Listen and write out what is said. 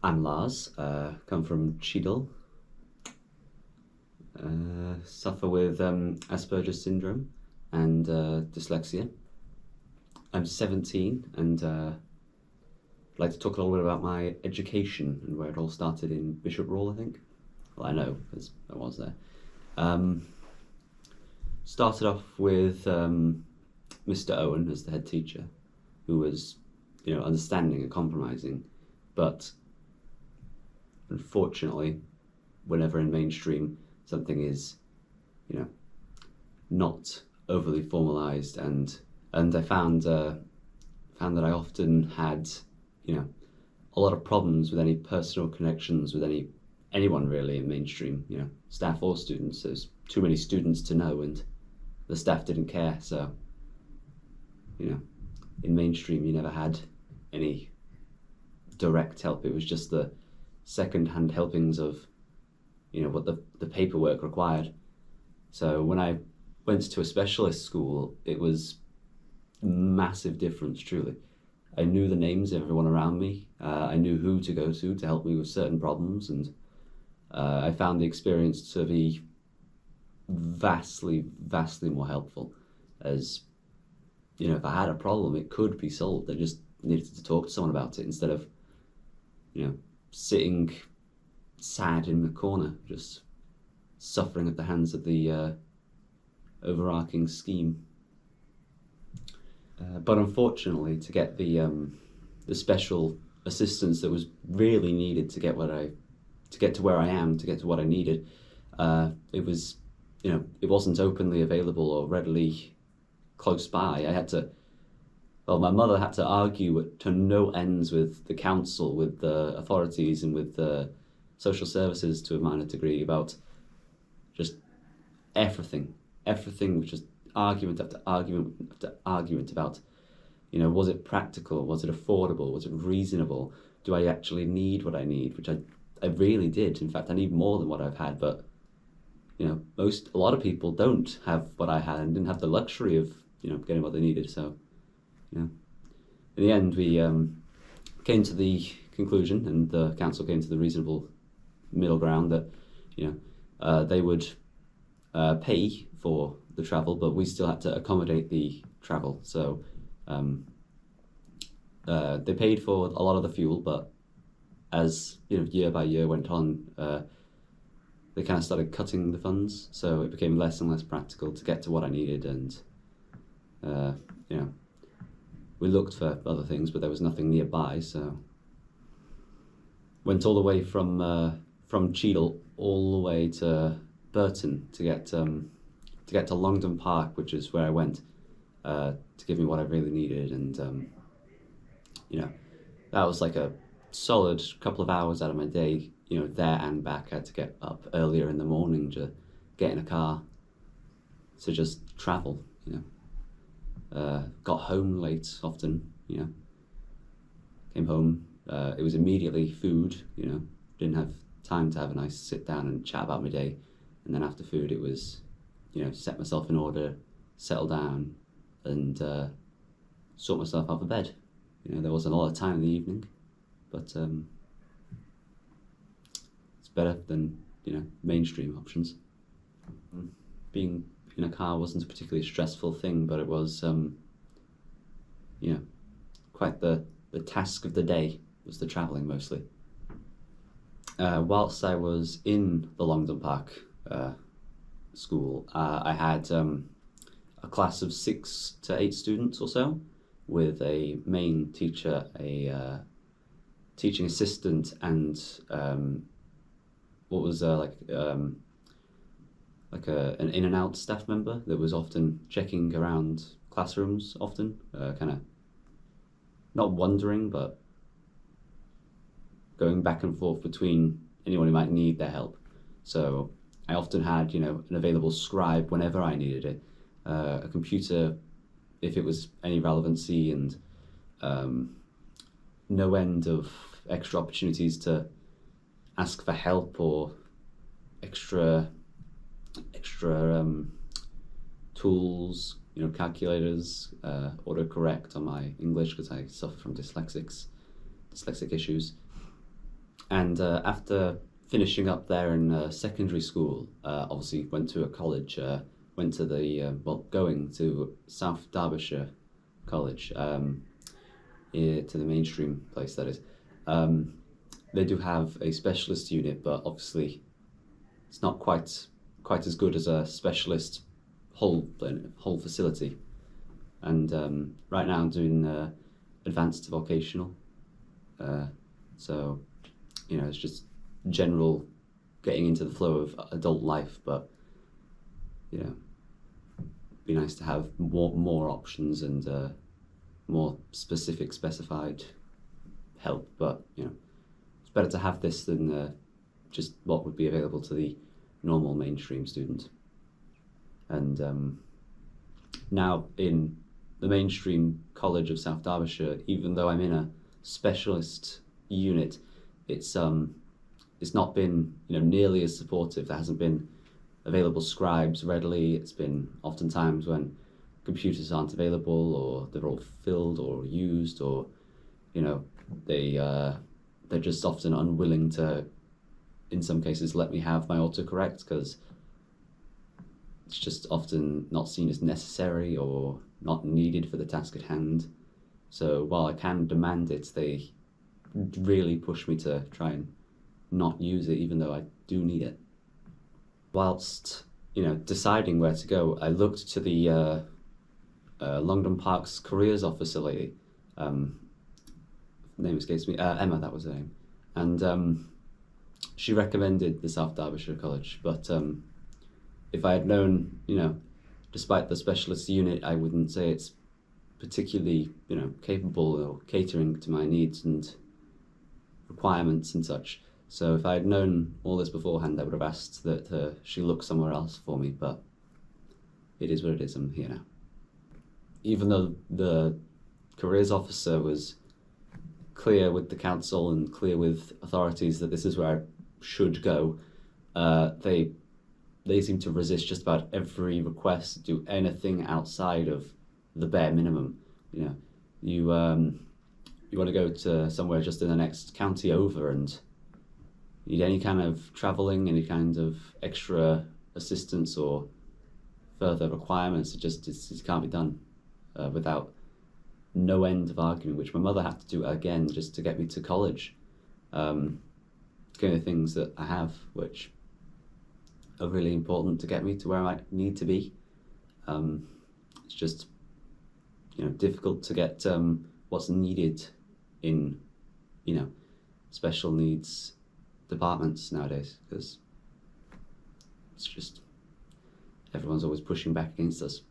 I'm Larz, come from Cheadle, suffer with Asperger syndrome and dyslexia. I'm 17 and I'd like to talk a little bit about my education and where it all started in Bishop Roll, I think. Well, I know, because I was there. Started off with Mr. Owen as the head teacher, who was, understanding and compromising, but unfortunately, whenever in mainstream something is, not overly formalized, and I found that I often had, a lot of problems with any personal connections with anyone really in mainstream, staff or students. There's too many students to know, and the staff didn't care. So, in mainstream, you never had any direct help. It was just the second-hand helpings of, what the paperwork required. So when I went to a specialist school, it was a massive difference, truly. I knew the names of everyone around me. I knew who to go to help me with certain problems, and I found the experience to be vastly more helpful, as, if I had a problem, it could be solved. I just needed to talk to someone about it instead of, sitting sad in the corner, just suffering at the hands of the overarching scheme. But unfortunately, to get the special assistance that was really needed to get to where I am, to get to what I needed, it was, it wasn't openly available or readily close by. My mother had to argue to no ends with the council, with the authorities, and with the social services to a minor degree about just everything, which is argument after argument after argument about, was it practical? Was it affordable? Was it reasonable? Do I actually need what I need? Which I really did. In fact, I need more than what I've had, but, a lot of people don't have what I had and didn't have the luxury of, getting what they needed. So, in the end, we came to the conclusion, and the council came to the reasonable middle ground that, they would pay for the travel, but we still had to accommodate the travel. So they paid for a lot of the fuel, but as year by year went on, they kind of started cutting the funds, so it became less and less practical to get to what I needed, and we looked for other things, but there was nothing nearby. So went all the way from Cheadle all the way to Burton to get to Longdon Park, which is where I went to give me what I really needed. And that was like a solid couple of hours out of my day, there and back. I had to get up earlier in the morning to get in a car to just travel. Got home late often. Came home, it was immediately food. Didn't have time to have a nice sit down and chat about my day. And then after food, it was, set myself in order, settle down, and sort myself out of bed. There wasn't a lot of time in the evening, but it's better than, mainstream options. Being in a car wasn't a particularly stressful thing, but it was, quite the task of the day was the travelling mostly. Whilst I was in the Longdon Park school, I had a class of 6 to 8 students or so, with a main teacher, a teaching assistant, and what was an in and out staff member that was often checking around classrooms, often kind of not wandering, but going back and forth between anyone who might need their help. So I often had, an available scribe whenever I needed it, a computer if it was any relevancy, and no end of extra opportunities to ask for help or extra tools, calculators, autocorrect on my English, because I suffer from dyslexic issues. And after finishing up there in secondary school, obviously went to a college, went to going to South Derbyshire College, to the mainstream place that is. They do have a specialist unit, but obviously it's not quite as good as a specialist whole facility. And right now I'm doing advanced vocational, so it's just general getting into the flow of adult life, but it'd be nice to have more options and more specified help, but it's better to have this than just what would be available to the normal mainstream student. And now in the mainstream college of South Derbyshire, even though I'm in a specialist unit, it's not been nearly as supportive. There hasn't been available scribes readily. It's been oftentimes when computers aren't available, or they're all filled or used, or they're just often unwilling to, in some cases, let me have my autocorrect because it's just often not seen as necessary or not needed for the task at hand. So while I can demand it, they really push me to try and not use it, even though I do need it. Whilst deciding where to go, I looked to the Longdon Park's careers officer lady. Name escapes me. Emma, that was her name, and she recommended the South Derbyshire College. But if I had known, despite the specialist unit, I wouldn't say it's particularly capable or catering to my needs and requirements and such. So if I had known all this beforehand, I would have asked that she look somewhere else for me, but it is what it is. I'm here now. Even though the careers officer was clear with the council and clear with authorities that this is where I should go, they seem to resist just about every request to do anything outside of the bare minimum. You want to go to somewhere just in the next county over and need any kind of travelling, any kind of extra assistance or further requirements. It can't be done without no end of argument, which my mother had to do again just to get me to college. Kind of things that I have which are really important to get me to where I need to be. It's just difficult to get what's needed in special needs departments nowadays, because it's just everyone's always pushing back against us.